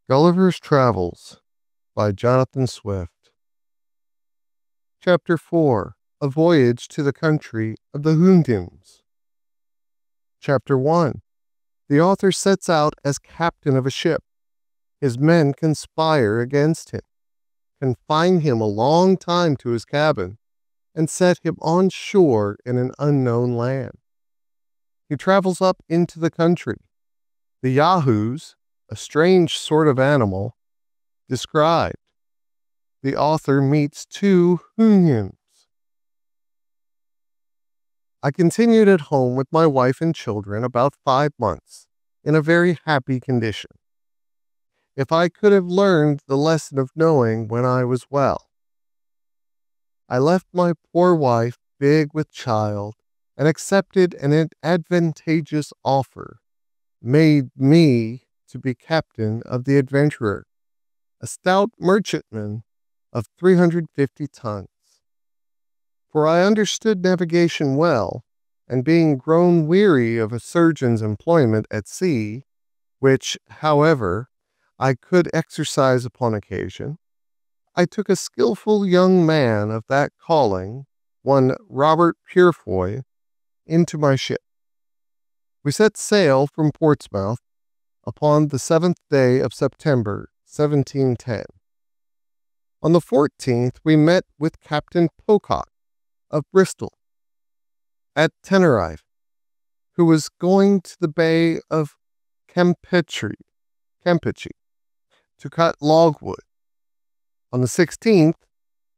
Gulliver's Travels by Johnathan Swift. Chapter 4. A Voyage to the Country of the Houyhnhnms. Chapter 1. The author sets out as captain of a ship. His men conspire against him, confine him a long time to his cabin, and set him on shore in an unknown land. He travels up into the country. The Yahoos, a strange sort of animal, described. The author meets two Houyhnhnms. I continued at home with my wife and children about 5 months, in a very happy condition. If I could have learned the lesson of knowing when I was well. I left my poor wife big with child, and accepted an advantageous offer, made me to be captain of the Adventurer, a stout merchantman of 350 tons. For I understood navigation well, and being grown weary of a surgeon's employment at sea, which, however, I could exercise upon occasion, I took a skillful young man of that calling, one Robert Purefoy, into my ship. We set sail from Portsmouth upon the 7th day of September, 1710. On the 14th, we met with Captain Pocock of Bristol at Tenerife, who was going to the Bay of Chpt to cut logwood. On the 16th,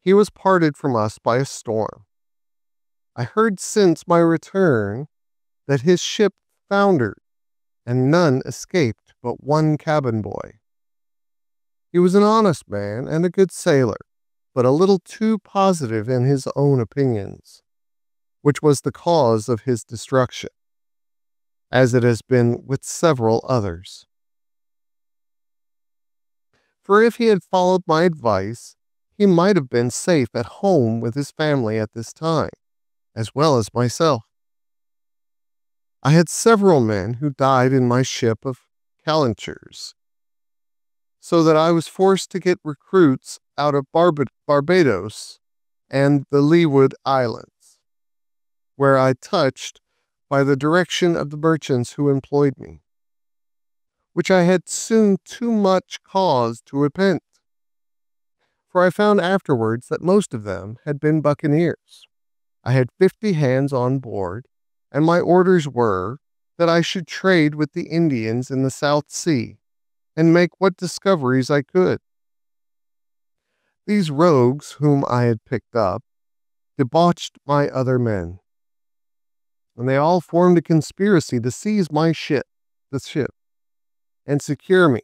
he was parted from us by a storm. I heard since my return that his ship foundered, and none escaped but one cabin boy. He was an honest man and a good sailor, but a little too positive in his own opinions, which was the cause of his destruction, as it has been with several others. For if he had followed my advice, he might have been safe at home with his family at this time, as well as myself. I had several men who died in my ship of calentures, so that I was forced to get recruits out of Barbados and the Leeward Islands, where I touched by the direction of the merchants who employed me, which I had soon too much cause to repent, for I found afterwards that most of them had been buccaneers. I had 50 hands on board, and my orders were that I should trade with the Indians in the South Sea, and make what discoveries I could. These rogues whom I had picked up debauched my other men, and they all formed a conspiracy to seize the ship, and secure me,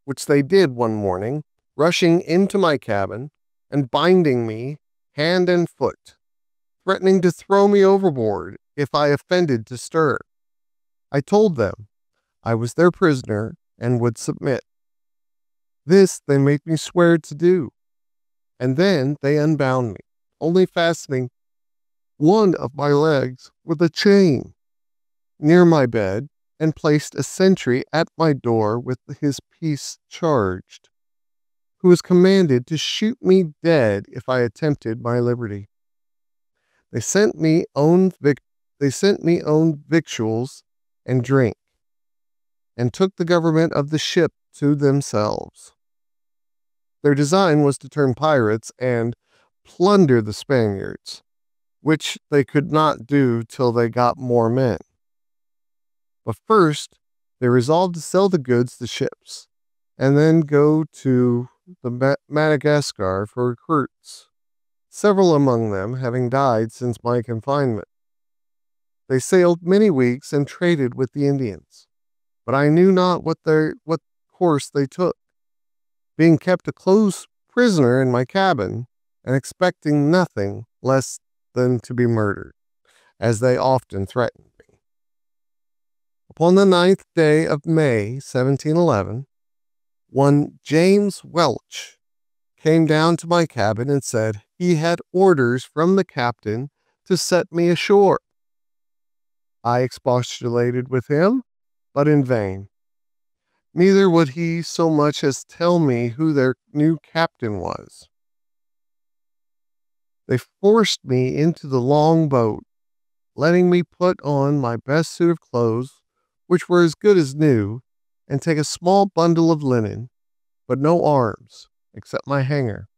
which they did one morning, rushing into my cabin and binding me hand and foot, threatening to throw me overboard if I offended to stir. I told them I was their prisoner and would submit. This they made me swear to do, and then they unbound me, only fastening one of my legs with a chain near my bed, and placed a sentry at my door with his piece charged, who was commanded to shoot me dead if I attempted my liberty. They sent me own victuals and drink, and took the government of the ship to themselves. Their design was to turn pirates and plunder the Spaniards, which they could not do till they got more men. But first, they resolved to sell the goods to ships, and then go to the Madagascar for recruits, several among them having died since my confinement. They sailed many weeks and traded with the Indians, but I knew not what course they took, being kept a close prisoner in my cabin, and expecting nothing less than to be murdered, as they often threatened me. Upon the 9th day of May, 1711, one James Welch came down to my cabin and said he had orders from the captain to set me ashore. I expostulated with him, but in vain. Neither would he so much as tell me who their new captain was. They forced me into the long boat, letting me put on my best suit of clothes, which were as good as new, and take a small bundle of linen, but no arms, except my hanger.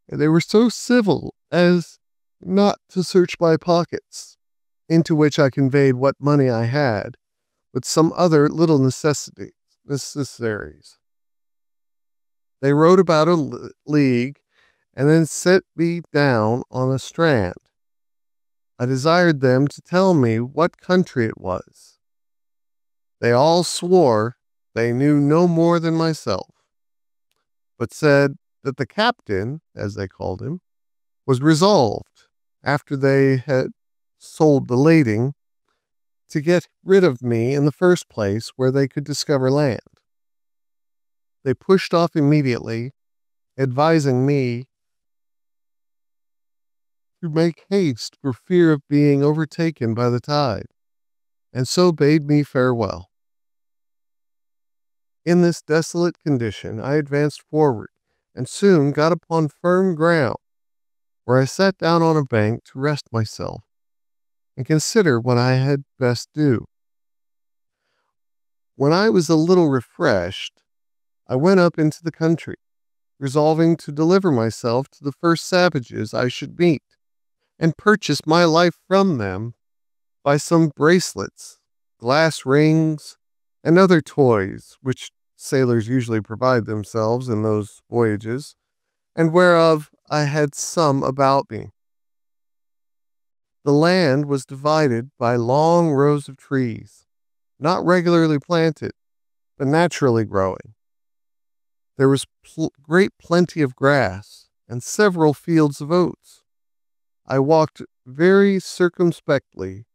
And they were so civil as not to search my pockets, into which I conveyed what money I had, with some other little necessaries. They rowed about a league, and then set me down on a strand. I desired them to tell me what country it was. They all swore they knew no more than myself, but said that the captain, as they called him, was resolved, after they had sold the lading, to get rid of me in the first place where they could discover land. They pushed off immediately, advising me to make haste for fear of being overtaken by the tide, and so bade me farewell. In this desolate condition, I advanced forward, and soon got upon firm ground, where I sat down on a bank to rest myself, and consider what I had best do. When I was a little refreshed, I went up into the country, resolving to deliver myself to the first savages I should meet, and purchase my life from them by some bracelets, glass rings, and other toys which sailors usually provide themselves in those voyages, and whereof I had some about me. The land was divided by long rows of trees, not regularly planted, but naturally growing. There was great plenty of grass, and several fields of oats. I walked very circumspectly,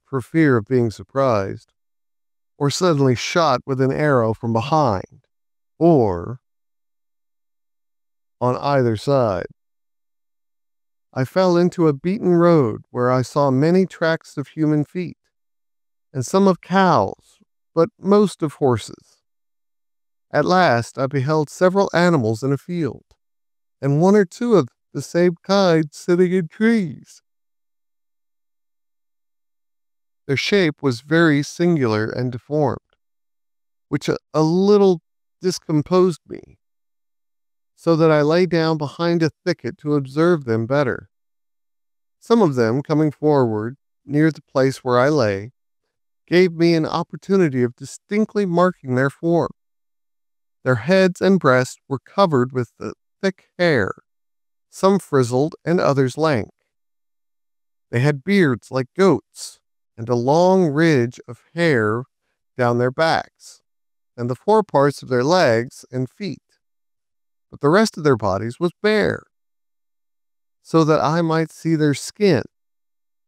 for fear of being surprised, or suddenly shot with an arrow from behind, or on either side. I fell into a beaten road where I saw many tracks of human feet, and some of cows, but most of horses. At last I beheld several animals in a field, and one or two of the same kind sitting in trees. Their shape was very singular and deformed, which a little discomposed me, so that I lay down behind a thicket to observe them better. Some of them, coming forward near the place where I lay, gave me an opportunity of distinctly marking their form. Their heads and breasts were covered with the thick hair, some frizzled and others lank. They had beards like goats, and a long ridge of hair down their backs, and the foreparts of their legs and feet, but the rest of their bodies was bare, so that I might see their skin,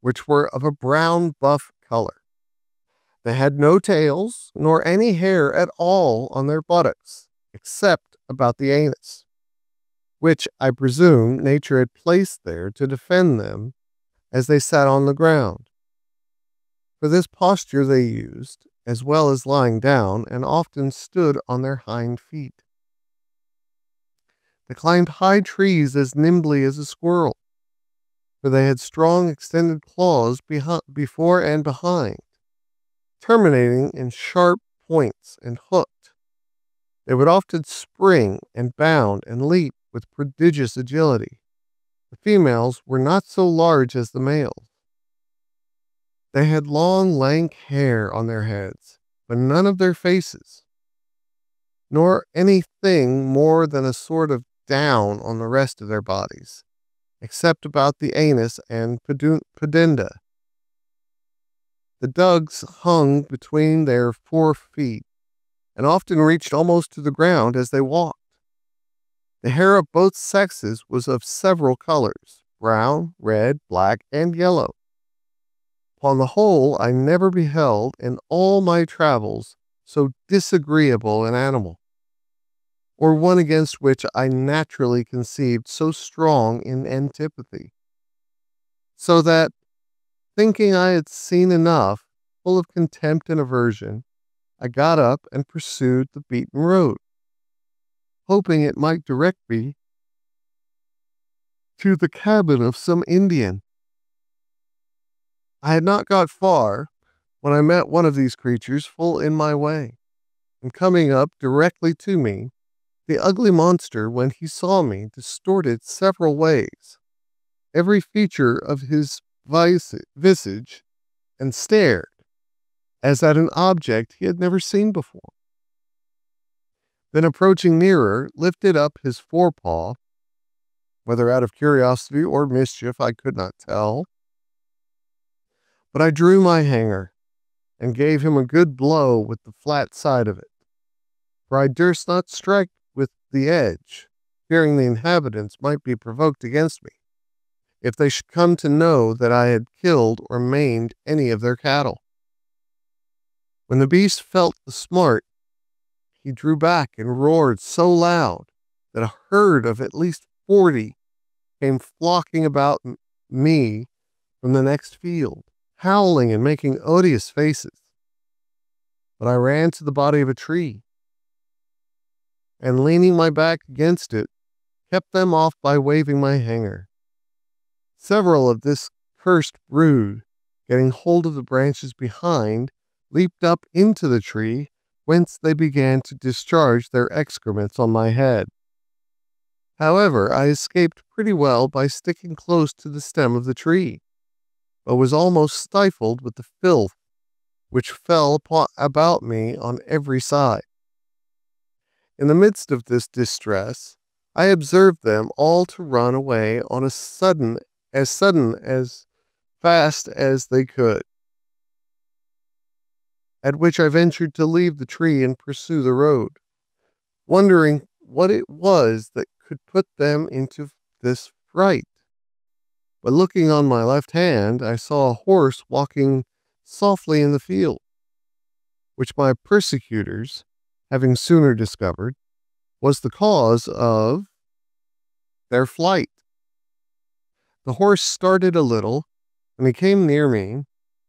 which were of a brown buff color. They had no tails, nor any hair at all on their buttocks, except about the anus, which I presume nature had placed there to defend them as they sat on the ground. For this posture they used, as well as lying down, and often stood on their hind feet. They climbed high trees as nimbly as a squirrel, for they had strong extended claws before and behind, terminating in sharp points and hooked. They would often spring and bound and leap with prodigious agility. The females were not so large as the males. They had long, lank hair on their heads, but none of their faces, nor anything more than a sort of down on the rest of their bodies, except about the anus and pudenda. The dugs hung between their 4 feet, and often reached almost to the ground as they walked. The hair of both sexes was of several colors, brown, red, black, and yellow. Upon the whole, I never beheld in all my travels so disagreeable an animal, or one against which I naturally conceived so strong an antipathy. So that, thinking I had seen enough, full of contempt and aversion, I got up and pursued the beaten road, hoping it might direct me to the cabin of some Indian. I had not got far when I met one of these creatures full in my way, and coming up directly to me, the ugly monster, when he saw me, distorted several ways, every feature of his visage, and stared, as at an object he had never seen before. Then approaching nearer, lifted up his forepaw, whether out of curiosity or mischief I could not tell, but I drew my hanger, and gave him a good blow with the flat side of it, for I durst not strike with the edge, fearing the inhabitants might be provoked against me, if they should come to know that I had killed or maimed any of their cattle. When the beast felt the smart, he drew back and roared so loud that a herd of at least 40 came flocking about me from the next field, howling and making odious faces. But I ran to the body of a tree, and leaning my back against it, kept them off by waving my hanger. Several of this cursed brood, getting hold of the branches behind, leaped up into the tree, whence they began to discharge their excrements on my head. However, I escaped pretty well by sticking close to the stem of the tree, but was almost stifled with the filth which fell about me on every side. In the midst of this distress, I observed them all to run away on as sudden as fast as they could, at which I ventured to leave the tree and pursue the road, wondering what it was that could put them into this fright. But looking on my left hand, I saw a horse walking softly in the field, which my persecutors, having sooner discovered, was the cause of their flight. The horse started a little, and he came near me,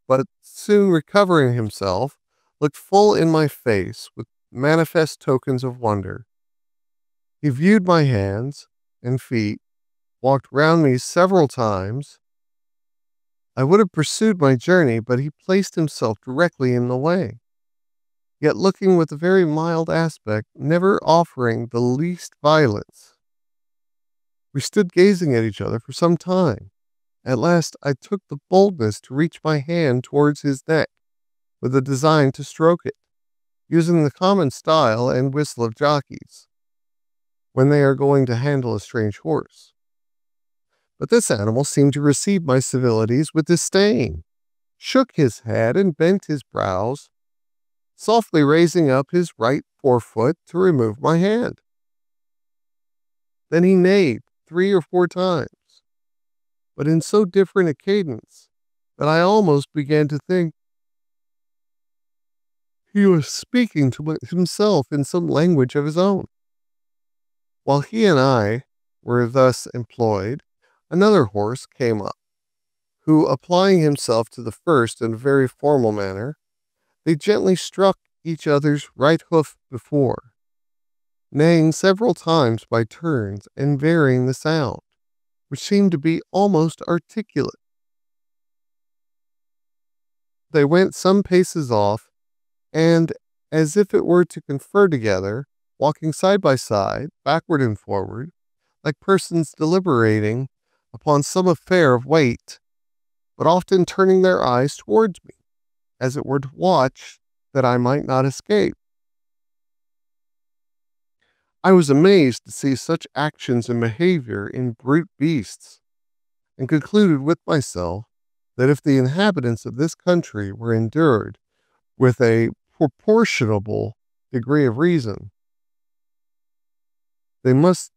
but soon recovering himself, looked full in my face with manifest tokens of wonder. He viewed my hands and feet, walked round me several times. I would have pursued my journey, but he placed himself directly in the way, yet looking with a very mild aspect, never offering the least violence. We stood gazing at each other for some time. At last I took the boldness to reach my hand towards his neck, with a design to stroke it, using the common style and whistle of jockeys, when they are going to handle a strange horse. But this animal seemed to receive my civilities with disdain, shook his head and bent his brows, softly raising up his right forefoot to remove my hand. Then he neighed 3 or 4 times, but in so different a cadence that I almost began to think he was speaking to himself in some language of his own. While he and I were thus employed, another horse came up, who, applying himself to the first in a very formal manner, they gently struck each other's right hoof before, neighing several times by turns and varying the sound, which seemed to be almost articulate. They went some paces off, and, as if it were to confer together, walking side by side, backward and forward, like persons deliberating upon some affair of weight, but often turning their eyes towards me, as it were to watch that I might not escape. I was amazed to see such actions and behavior in brute beasts, and concluded with myself that if the inhabitants of this country were endued with a proportionable degree of reason, they must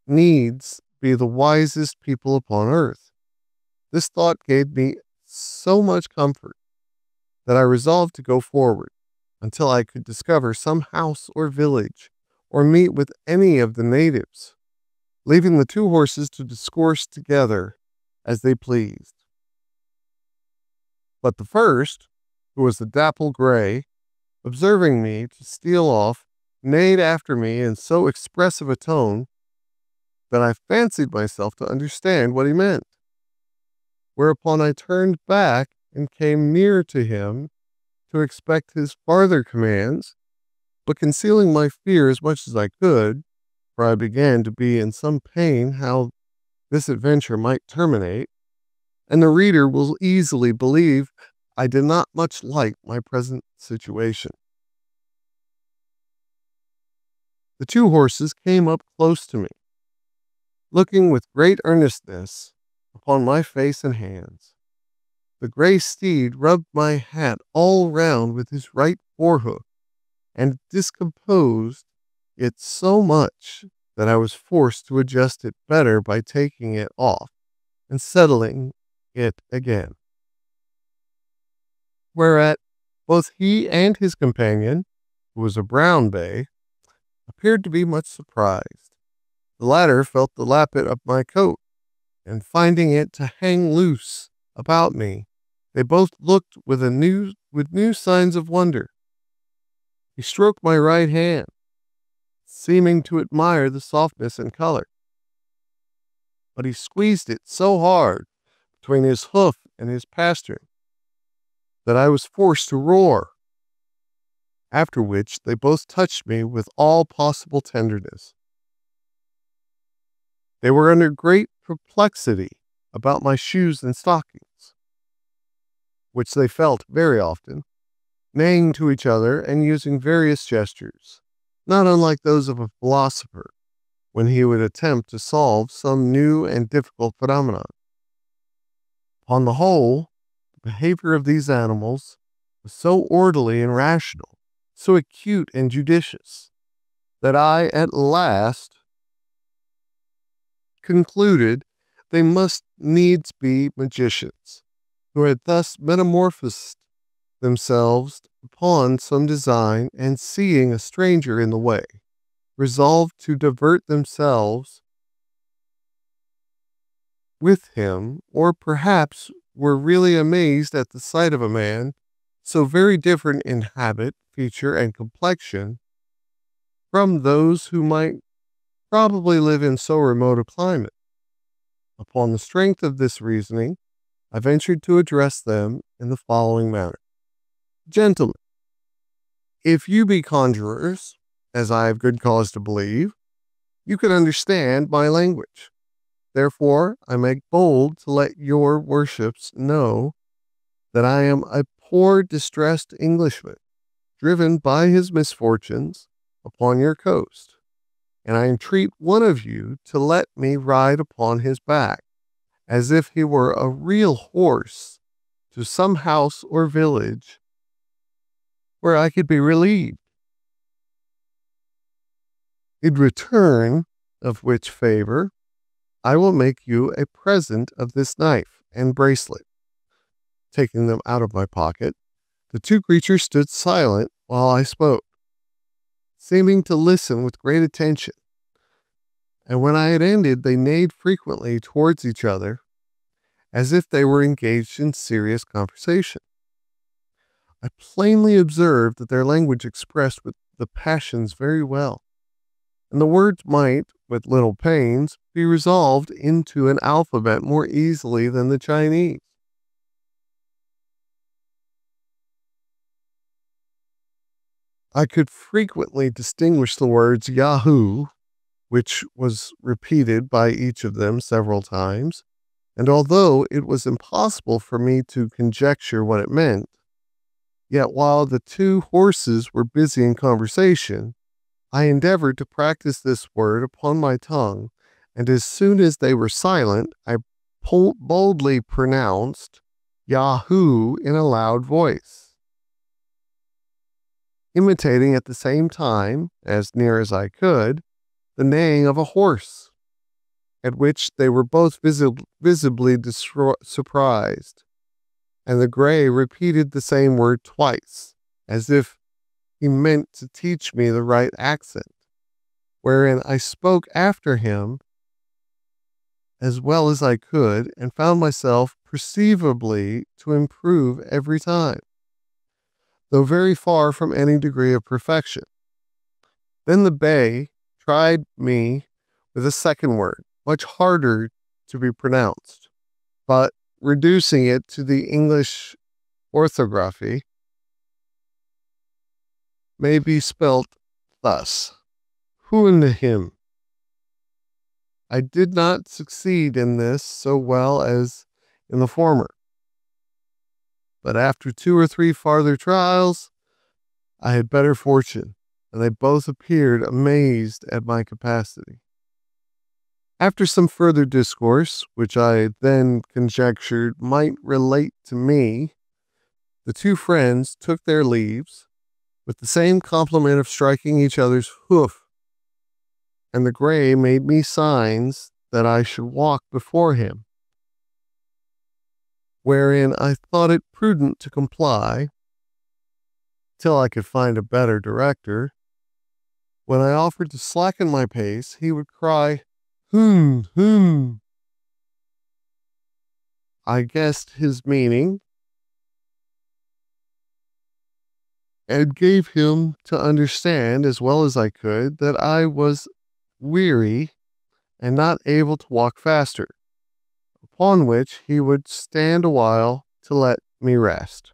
needs be the wisest people upon earth. This thought gave me so much comfort that I resolved to go forward until I could discover some house or village, or meet with any of the natives, leaving the 2 horses to discourse together as they pleased. But the first, who was the dapple gray, observing me to steal off, neighed after me in so expressive a tone that I fancied myself to understand what he meant. Whereupon I turned back and came near to him to expect his farther commands, but concealing my fear as much as I could, for I began to be in some pain how this adventure might terminate, and the reader will easily believe I did not much like my present situation. The two horses came up close to me, looking with great earnestness upon my face and hands. The gray steed rubbed my hat all round with his right forehoof, and discomposed it so much that I was forced to adjust it better by taking it off and settling it again. Whereat both he and his companion, who was a brown bay, appeared to be much surprised. The latter felt the lappet of my coat, and finding it to hang loose about me, they both looked with new signs of wonder. He stroked my right hand, seeming to admire the softness and color, but he squeezed it so hard between his hoof and his pastern that I was forced to roar, after which they both touched me with all possible tenderness. They were under great perplexity about my shoes and stockings, which they felt very often, neighing to each other and using various gestures, not unlike those of a philosopher when he would attempt to solve some new and difficult phenomenon. On the whole, the behavior of these animals was so orderly and rational, so acute and judicious, that I at last concluded they must needs be magicians, who had thus metamorphosed themselves upon some design, and seeing a stranger in the way, resolved to divert themselves with him, or perhaps were really amazed at the sight of a man so very different in habit, feature, and complexion from those who might probably live in so remote a climate. Upon the strength of this reasoning, I ventured to address them in the following manner. Gentlemen, if you be conjurers, as I have good cause to believe, you can understand my language. Therefore, I make bold to let your worships know that I am a poor distressed Englishman, driven by his misfortunes upon your coast, and I entreat one of you to let me ride upon his back, as if he were a real horse, to some house or village where I could be relieved. In return of which favor, I will make you a present of this knife and bracelet. Taking them out of my pocket, the two creatures stood silent while I spoke, seeming to listen with great attention, and when I had ended, they neighed frequently towards each other, as if they were engaged in serious conversation. I plainly observed that their language expressed with the passions very well, and the words might, with little pains, be resolved into an alphabet more easily than the Chinese. I could frequently distinguish the words Yahoo, which was repeated by each of them several times, and although it was impossible for me to conjecture what it meant, yet while the two horses were busy in conversation, I endeavored to practice this word upon my tongue, and as soon as they were silent, I boldly pronounced Yahoo in a loud voice, imitating at the same time, as near as I could, the neighing of a horse, at which they were both visibly surprised, and the gray repeated the same word twice, as if he meant to teach me the right accent, wherein I spoke after him as well as I could, and found myself perceivably to improve every time. though very far from any degree of perfection. Then the Bey tried me with a second word, much harder to be pronounced, but reducing it to the English orthography may be spelt thus: Houyhnhnms. I did not succeed in this so well as in the former, but after 2 or 3 farther trials, I had better fortune, and they both appeared amazed at my capacity. After some further discourse, which I then conjectured might relate to me, the 2 friends took their leaves, with the same compliment of striking each other's hoof, and the Grey made me signs that I should walk before him, wherein I thought it prudent to comply, till I could find a better director. When I offered to slacken my pace, he would cry, "Hum." I guessed his meaning, and gave him to understand, as well as I could, that I was weary and not able to walk faster, upon which he would stand a while to let me rest.